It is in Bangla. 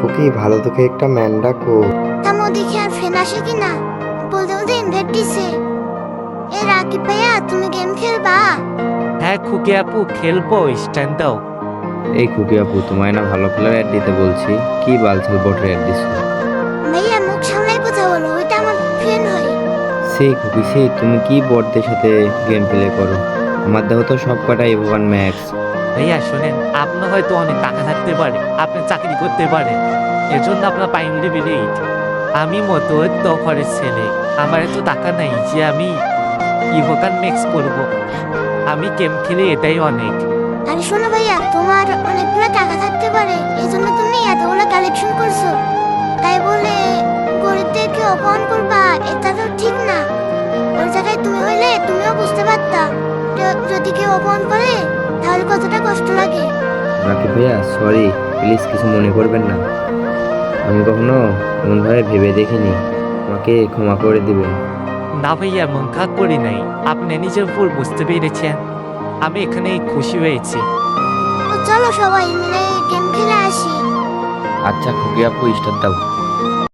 খুকি ভালো দেখে একটা ম্যান ডাকো। থামো দেখি আর ফ্রেন্ড আসে কিনা। বলতে বলতে ইনভাইট দিছে। এ রাকিব ভাইয়া তুমি গেম খেলবা? হ্যাঁ খুকি আপু, খেলবো, স্ট্যান্ড দাও। এই খুকি আপু, তোমায় না ভালো প্লেয়ার অ্যাড দিতে বলছি, কি বালছাল বটের অ্যাড দিছো? ভাইয়া মুখ সামলাই কথা বলো, ওইটা আমার ফ্রেন্ড হয়। সেই খুকি সেই, তুমি কি বটদের সাথে গেম প্লে করো? আমার দেখো তো সব কটাই এভার ম্যাক্স। ভাইয়া শোনেন, আপনার হয়তো অনেক টাকা থাকতে পারে, আপনি চাকরি করতে পারেন, এর জন্য আপনার প্রাইমারি রেট। আমি মধ্যবিত্ত ঘরের ছেলে, আমার এত টাকা নাই যে আমি ইভোকান ম্যাক্স করব। আমি গেম খেলে এটাই অনেক। আরে শোনো ভাইয়া, তোমার অনেকগুলো টাকা থাকতে পারে, এই জন্য তুমি এতগুলো কালেকশন করছো। তাই বলে গরিবদেরকে অপমান করবা, এটা তো ঠিক না। ওই জায়গায় তুমি হইলে তুমিও বুঝতে পারতা যদি কেউ অপমান করে তাহলে কতটা কষ্ট লাগে। রাকিব ভাইয়া সরি, প্লিজ কিছু মনে করবেন না, আমি কখনো এমনভাবে ভেবে দেখিনি, আমাকে ক্ষমা করে দিবেন। না ভাইয়া, মন খারাপ করি নাই, আপনি নিজের উপর বুঝতে পেরেছেন, আমি এখানে খুশি হয়েছি। তো চলো সবাই মিলে গেম খেলে আসি। আচ্ছা খুকি আপু, স্টার্ট দাও।